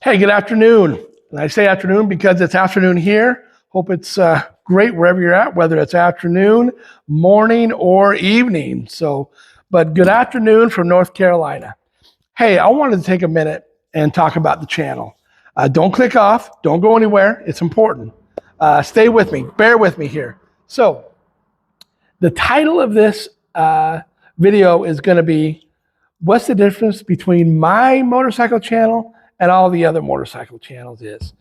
Hey, good afternoon. And I say afternoon because it's afternoon here. Hope it's great wherever you're at, whether it's afternoon, morning, or evening. But good afternoon from North Carolina. Hey, I wanted to take a minute and talk about the channel. Don't click off. Don't go anywhere. It's important. Stay with me. Bear with me here. So, the title of this video is going to be, what's the difference between my motorcycle channel and all the other motorcycle channels is.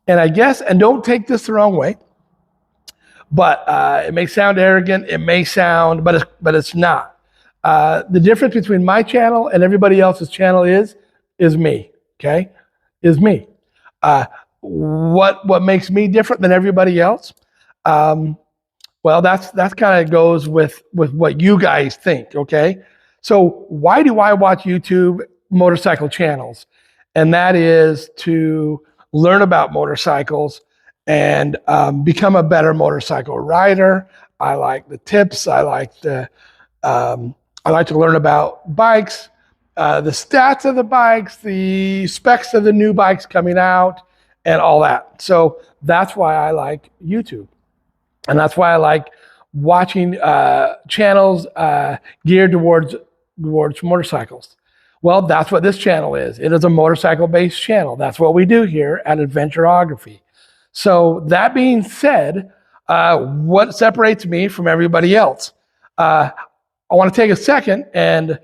And I guess, and don't take this the wrong way, but it may sound arrogant, it may sound, but it's not. The difference between my channel and everybody else's channel is me, okay? Is me. What makes me different than everybody else? Well, that's kind of goes with what you guys think, okay? So why do I watch YouTube motorcycle channels? And that is to learn about motorcycles and become a better motorcycle rider. I like the tips. I like to learn about bikes, the stats of the bikes, the specs of the new bikes coming out, and all that. So that's why I like YouTube. And that's why I like watching channels geared towards motorcycles. Well, that's what this channel is. It is a motorcycle-based channel. That's what we do here at Adventure-Ography. So that being said, what separates me from everybody else? I want to take a second and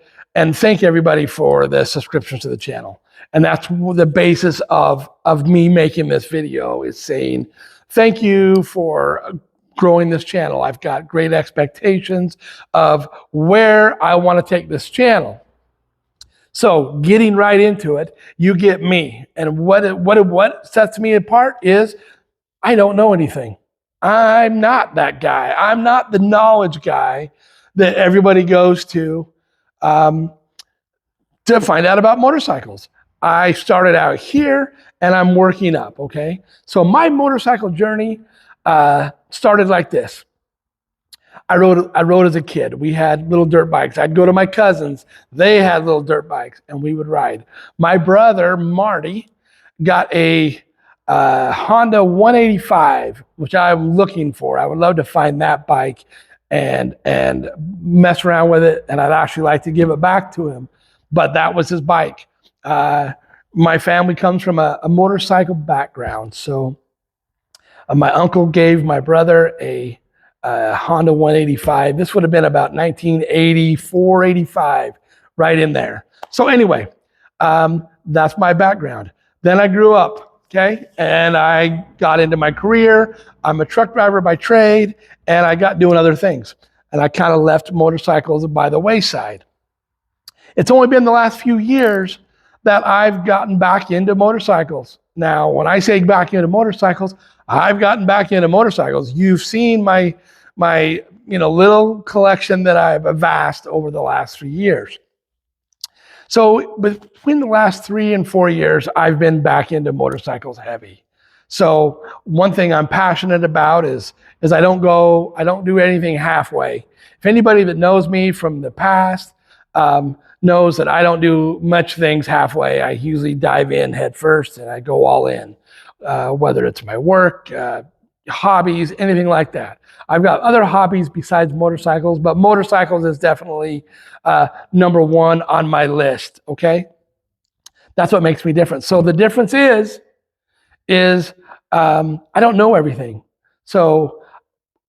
thank everybody for the subscriptions to the channel. And that's the basis of me making this video, is saying thank you for growing this channel. I've got great expectations of where I want to take this channel. So getting right into it, you get me. And what sets me apart is I don't know anything. I'm not that guy. I'm not the knowledge guy that everybody goes to find out about motorcycles. I started out here and I'm working up, okay? So my motorcycle journey started like this. I rode as a kid. We had little dirt bikes. I'd go to my cousins. They had little dirt bikes, and we would ride. My brother, Marty, got a Honda 185, which I'm looking for. I would love to find that bike and mess around with it, and I'd actually like to give it back to him. But that was his bike. My family comes from a motorcycle background, so my uncle gave my brother a Honda 185. This would have been about 1984, 85, right in there. So anyway, that's my background. Then I grew up, okay? And I got into my career. I'm a truck driver by trade, and I got doing other things. And I kind of left motorcycles by the wayside. It's only been the last few years that I've gotten back into motorcycles. Now, when I say back into motorcycles, I've gotten back into motorcycles. You've seen my little collection that I've amassed over the last 3 years. So between the last 3 and 4 years, I've been back into motorcycles heavy. So one thing I'm passionate about is I don't do anything halfway. If anybody that knows me from the past knows that I don't do much things halfway. I usually dive in head first and I go all in, whether it's my work, hobbies, anything like that. I've got other hobbies besides motorcycles, but motorcycles is definitely number one on my list, okay? That's what makes me different. So the difference is I don't know everything. So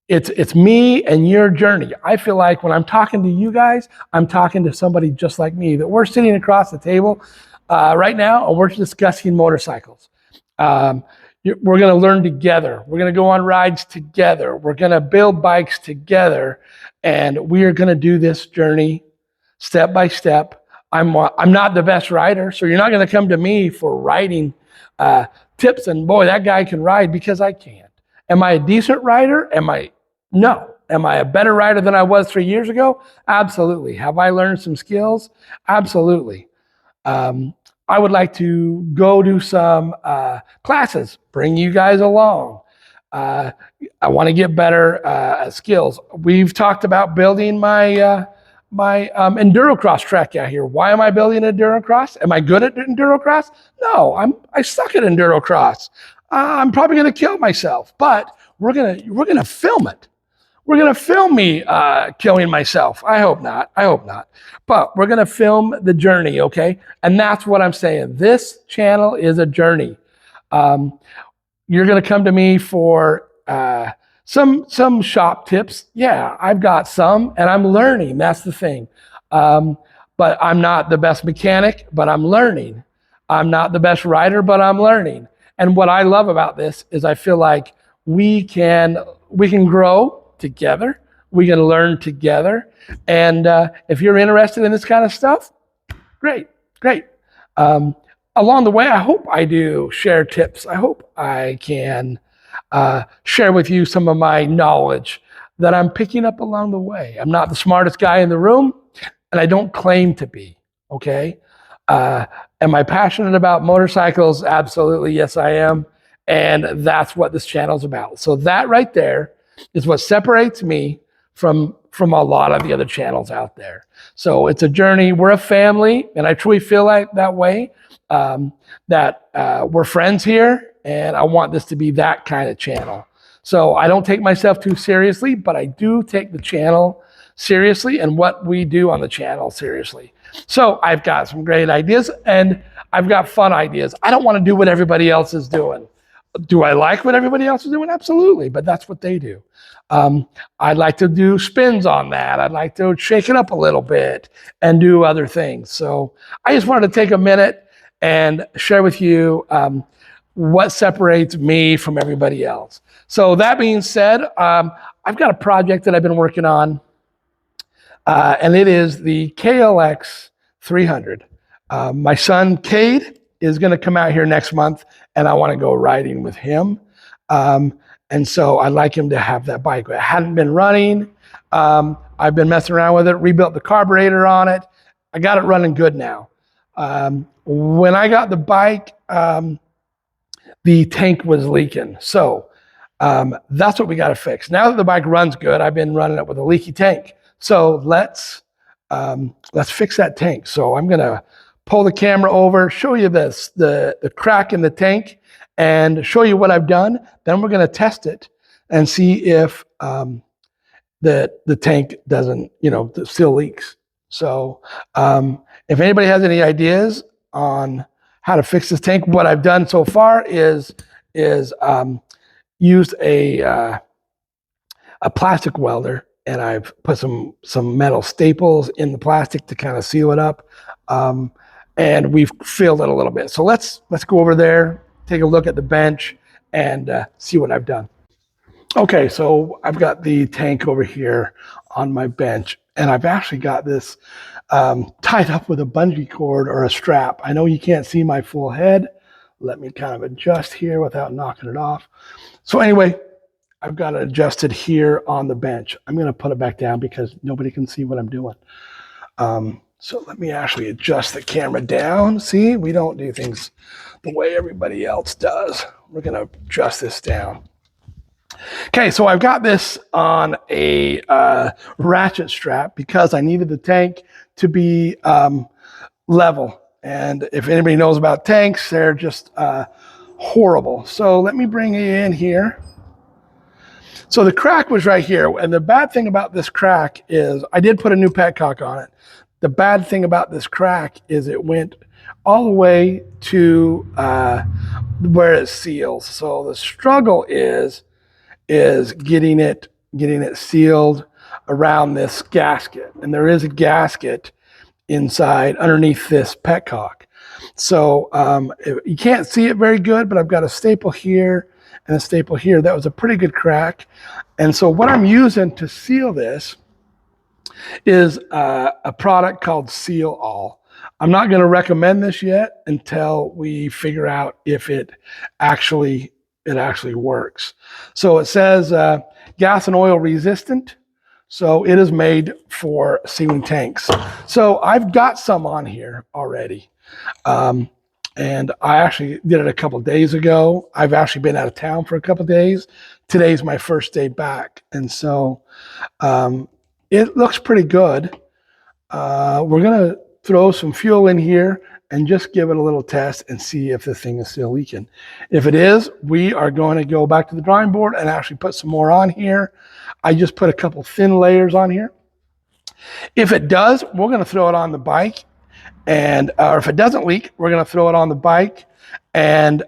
it's me and your journey. I feel like when I'm talking to you guys, I'm talking to somebody just like me, that we're sitting across the table right now and we're discussing motorcycles. We're going to learn together. We're going to go on rides together. We're going to build bikes together, and we are going to do this journey step by step. I'm not the best rider, so you're not going to come to me for riding tips and boy, that guy can ride, because I can't. Am I a decent rider? No. Am I a better rider than I was 3 years ago? Absolutely. Have I learned some skills? Absolutely. I would like to go do some classes, bring you guys along. I want to get better skills. We've talked about building my endurocross track out here. Why am I building an endurocross? Am I good at endurocross? No, I suck at endurocross. I'm probably going to kill myself, but we're gonna film it. We're gonna film me killing myself. I hope not. I hope not. But we're gonna film the journey, okay? And that's what I'm saying. This channel is a journey. Um, you're going to come to me for some shop tips. Yeah, I've got some, and I'm learning. That's the thing. But I'm not the best mechanic, but I'm learning. I'm not the best rider, but I'm learning. And what I love about this is I feel like we can grow together. We can learn together. And if you're interested in this kind of stuff, great, great. Along the way, I hope I do share tips. I hope I can share with you some of my knowledge that I'm picking up along the way. I'm not the smartest guy in the room, and I don't claim to be, okay? Am I passionate about motorcycles? Absolutely, yes, I am. And that's what this channel's about. So that right there is what separates me from a lot of the other channels out there. So it's a journey. We're a family, and I truly feel like that way, that we're friends here, and I want this to be that kind of channel. So I don't take myself too seriously, but I do take the channel seriously and what we do on the channel seriously. So I've got some great ideas, and I've got fun ideas. I don't want to do what everybody else is doing. Do I like what everybody else is doing? Absolutely, but that's what they do. I'd like to do spins on that. I'd like to shake it up a little bit and do other things. So I just wanted to take a minute and share with you what separates me from everybody else. So that being said, I've got a project that I've been working on, and it is the KLX 300. My son, Cade, is going to come out here next month, and I want to go riding with him. And so I'd like him to have that bike. It hadn't been running. I've been messing around with it, rebuilt the carburetor on it. I got it running good now. When I got the bike, the tank was leaking. So that's what we got to fix. Now that the bike runs good, I've been running it with a leaky tank. So let's fix that tank. So I'm going to pull the camera over, show you this, the crack in the tank, and show you what I've done. Then we're going to test it and see if the tank doesn't, still leaks. So if anybody has any ideas on how to fix this tank, what I've done so far is used a plastic welder, and I've put some metal staples in the plastic to kind of seal it up. And we've filled it a little bit. So let's go over there, take a look at the bench, and see what I've done. Okay, so I've got the tank over here on my bench, and I've actually got this tied up with a bungee cord or a strap. I know you can't see my full head. Let me kind of adjust here without knocking it off. So anyway, I've got it adjusted here on the bench. I'm going to put it back down because nobody can see what I'm doing. So let me actually adjust the camera down. See, we don't do things the way everybody else does. We're going to adjust this down. Okay, so I've got this on a ratchet strap because I needed the tank to be level. And if anybody knows about tanks, they're just horrible. So let me bring it in here. So the crack was right here. And the bad thing about this crack is I did put a new petcock on it. The bad thing about this crack is it went all the way to where it seals. So the struggle is getting it sealed around this gasket. And there is a gasket inside underneath this petcock. So you can't see it very good, but I've got a staple here and a staple here. That was a pretty good crack. And so what I'm using to seal this is a product called Seal All. I'm not going to recommend this yet until we figure out if it actually works. So it says gas and oil resistant. So it is made for sealing tanks. So I've got some on here already. And I actually did it a couple of days ago. I've actually been out of town for a couple of days. Today's my first day back. And so it looks pretty good. we're gonna throw some fuel in here and just give it a little test and see if this thing is still leaking. If it is, we are going to go back to the drawing board and actually put some more on here. I just put a couple thin layers on here. If it does, we're going to throw it on the bike, and or if it doesn't leak, we're going to throw it on the bike and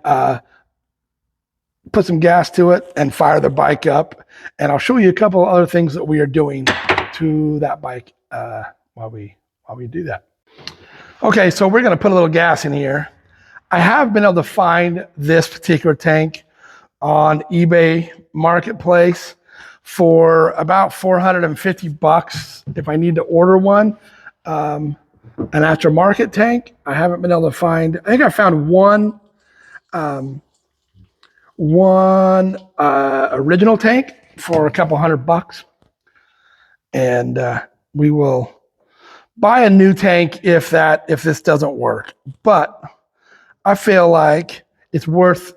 put some gas to it and fire the bike up. And I'll show you a couple of other things that we are doing to that bike while we do that. Okay, so we're going to put a little gas in here. I have been able to find this particular tank on eBay Marketplace for about $450 if I need to order one. An aftermarket tank. I haven't been able to find, I think I found one original tank for a couple $100. And we will buy a new tank if this doesn't work. But I feel like it's worth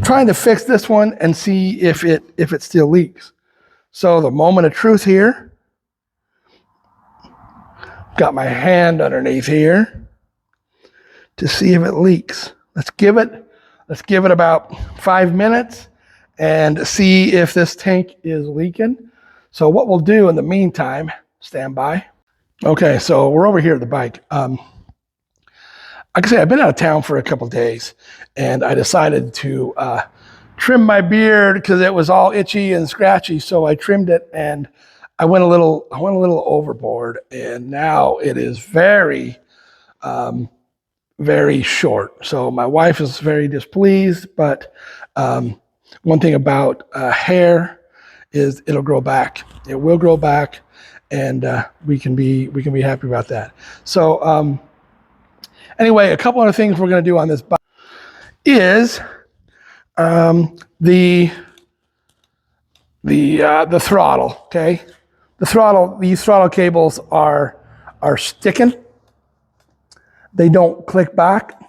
trying to fix this one and see if it still leaks. So the moment of truth here. Got my hand underneath here to see if it leaks. Let's give it about 5 minutes and see if this tank is leaking. So what we'll do in the meantime, stand by. Okay, so we're over here at the bike. Like I say, I've been out of town for a couple of days, and I decided to trim my beard because it was all itchy and scratchy. So I trimmed it, and I went a little overboard, and now it is very, very short. So my wife is very displeased. But one thing about hair is it'll grow back. It will grow back, and we can be happy about that. So anyway, a couple other things we're going to do on this bike is the throttle. Okay, these throttle cables are sticking. They don't click back.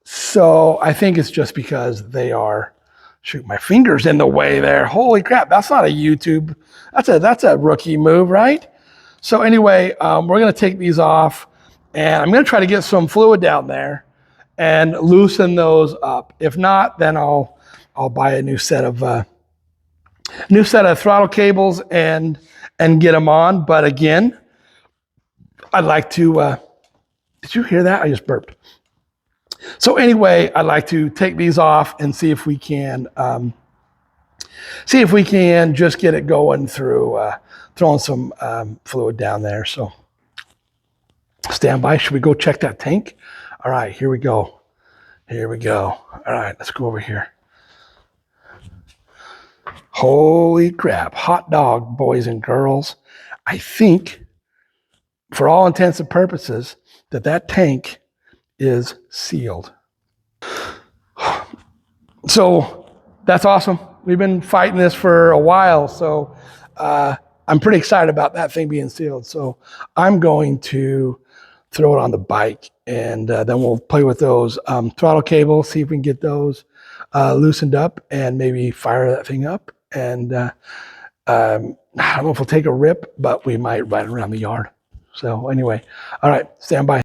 So I think it's just because they are. Shoot, my finger's in the way there. Holy crap, that's not a YouTube. That's a rookie move, right? So anyway, we're gonna take these off, and I'm gonna try to get some fluid down there and loosen those up. If not, then I'll buy a new set of throttle cables and get them on. But again, I'd like to. Did you hear that? I just burped. So anyway, I'd like to take these off and see if we can just get it going through throwing some fluid down there. So stand by. Should we go check that tank? All right, here we go. Here we go. All right, let's go over here. Holy crap, hot dog, boys and girls. I think, for all intents and purposes, that tank is sealed. So that's awesome. We've been fighting this for a while, so I'm pretty excited about that thing being sealed. So I'm going to throw it on the bike, and then we'll play with those throttle cables, see if we can get those loosened up and maybe fire that thing up. And I don't know if we'll take a rip, but we might ride around the yard. So anyway, all right, stand by.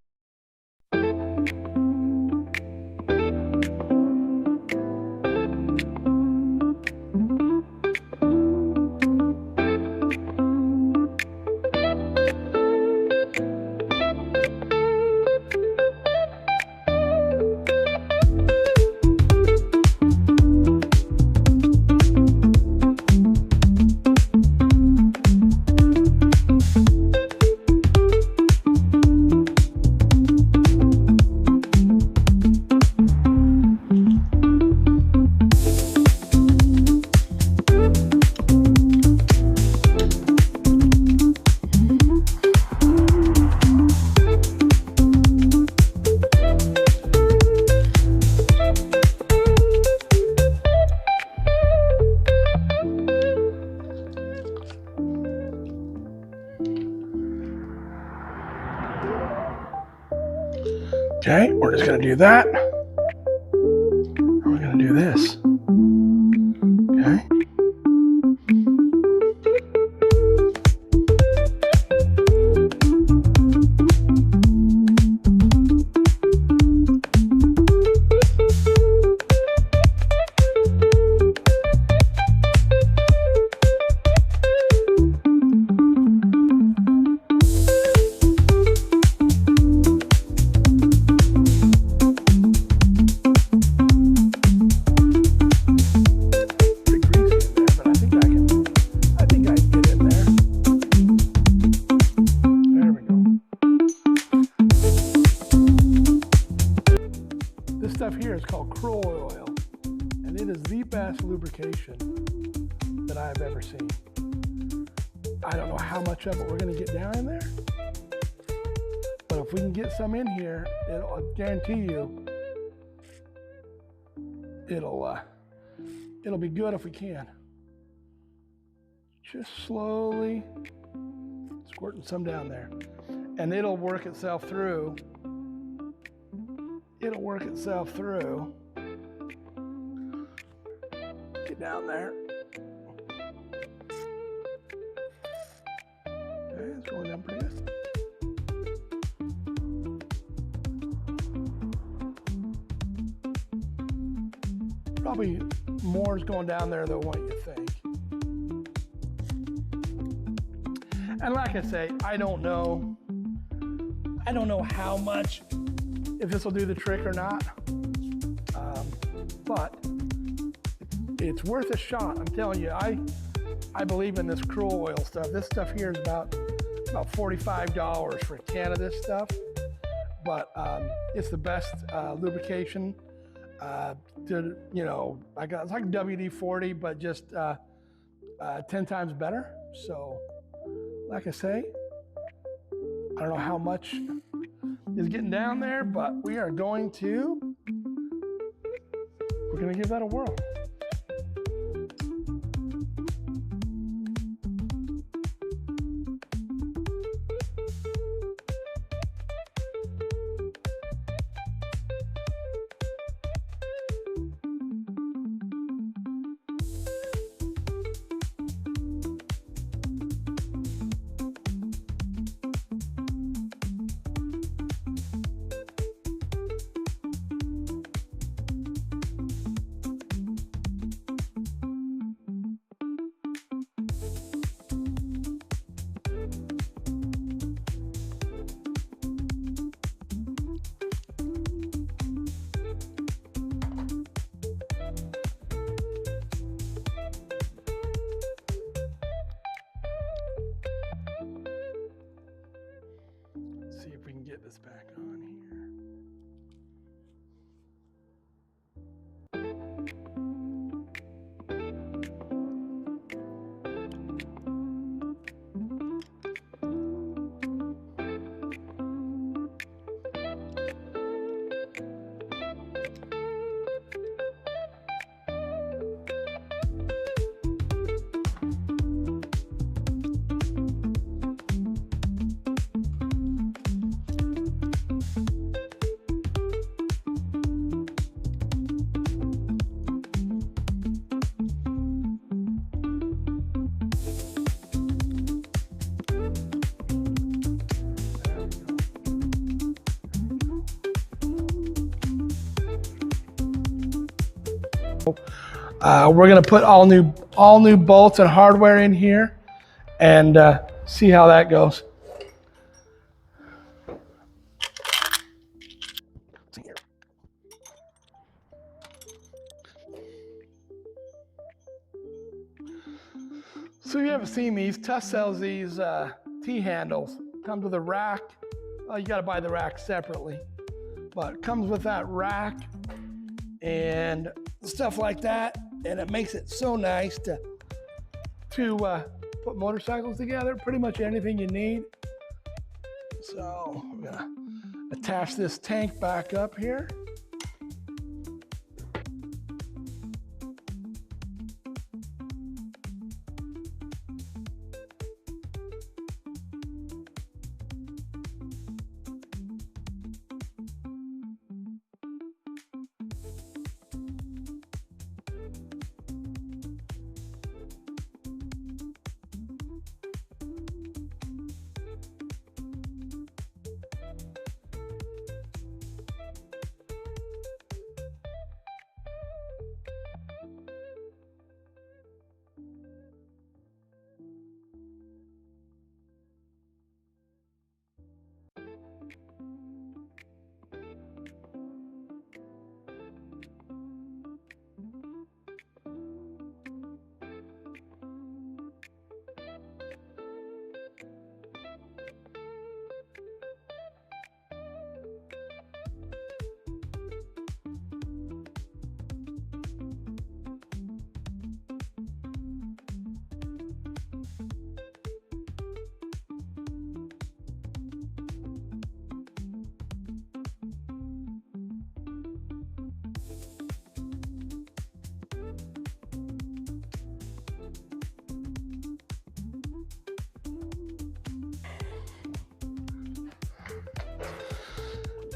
Okay, we're just going to do that. We're going to do this. Okay. stuff here is called krill oil, and it is the best lubrication that I've ever seen. I don't know how much of it we're going to get down in there, but if we can get some in here, I'll guarantee you it'll be good if we can. Just slowly squirting some down there, and it'll work itself through. It'll work itself through. Get down there. Okay, it's going down pretty good. Probably more is going down there than what you think. And like I say, I don't know how much, if this will do the trick or not, but it's worth a shot. I'm telling you, I believe in this krill oil stuff. This stuff here is about $45 for a can of this stuff, but it's the best lubrication. It's like WD-40, but just 10 times better. So, like I say, I don't know how much is getting down there, but we're going to give that a whirl. See if we can get this back on here. We're going to put all new bolts and hardware in here and see how that goes. So if you haven't seen these, Tuss sells these T-handles. Comes with a rack. Well, you got to buy the rack separately, but it comes with that rack and stuff like that, and it makes it so nice to put motorcycles together. Pretty much anything you need. So I'm gonna attach this tank back up here.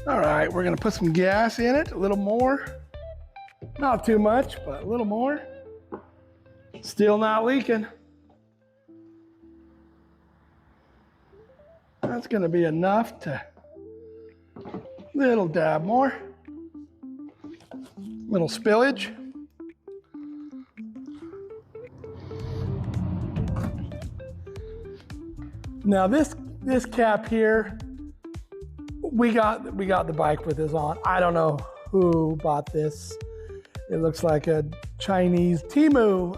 All right, we're gonna put some gas in it, a little more. Not too much, but a little more. Still not leaking. That's gonna be enough to, little dab more. Little spillage. Now this cap here, we got the bike with this on. I don't know who bought this. It looks like a Chinese Temu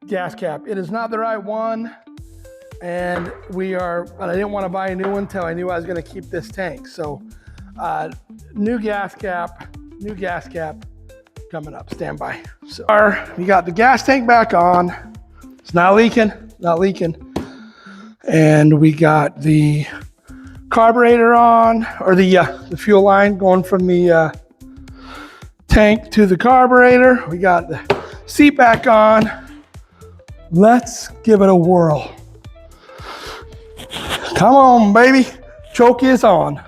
gas cap. It is not the right one, and I didn't want to buy a new one until I knew I was going to keep this tank. So new gas cap coming up. Stand by. So we got the gas tank back on. It's not leaking. And we got the carburetor on, or the fuel line going from the tank to the carburetor. We got the seat back on. Let's give it a whirl. Come on, baby. Choke is on.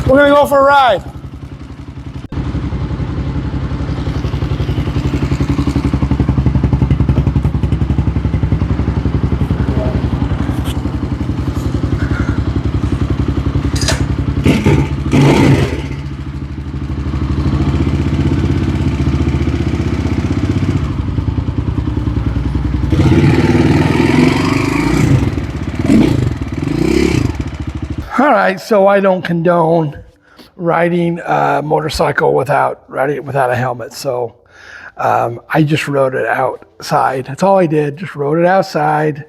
We're gonna go for a ride. All right, so I don't condone riding a motorcycle without a helmet. So I just rode it outside. That's all I did. Just rode it outside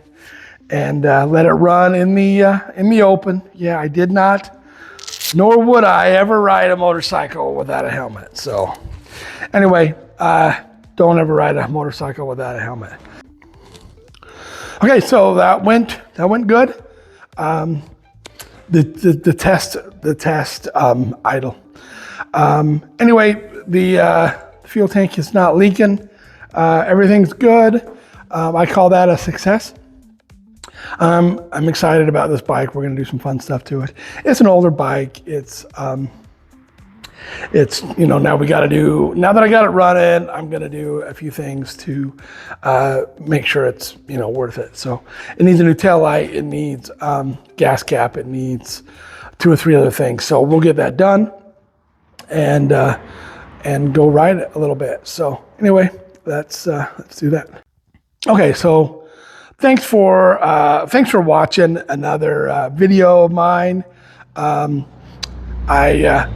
and let it run in the open. Yeah, I did not, nor would I ever ride a motorcycle without a helmet. So anyway, don't ever ride a motorcycle without a helmet. Okay, so that went good. The test idle. Anyway, the fuel tank is not leaking. Everything's good. I call that a success. I'm excited about this bike. We're gonna do some fun stuff to it. It's an older bike. It's now that I got it running, I'm gonna do a few things to make sure it's worth it. So it needs a new tail light, it needs gas cap, it needs 2 or 3 other things. So we'll get that done and go ride it a little bit. So anyway, let's do that. Okay, so thanks for watching another video of mine. I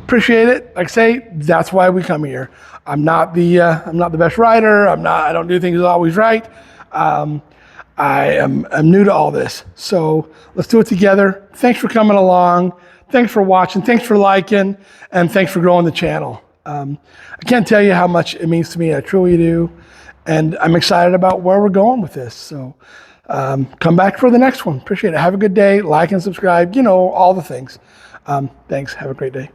appreciate it. Like I say, that's why we come here. I'm not the best rider. I don't do things always right. I'm new to all this. So let's do it together. Thanks for coming along. Thanks for watching. Thanks for liking, and thanks for growing the channel. I can't tell you how much it means to me. I truly do. And I'm excited about where we're going with this. So come back for the next one. Appreciate it. Have a good day. Like and subscribe. All the things. Thanks. Have a great day.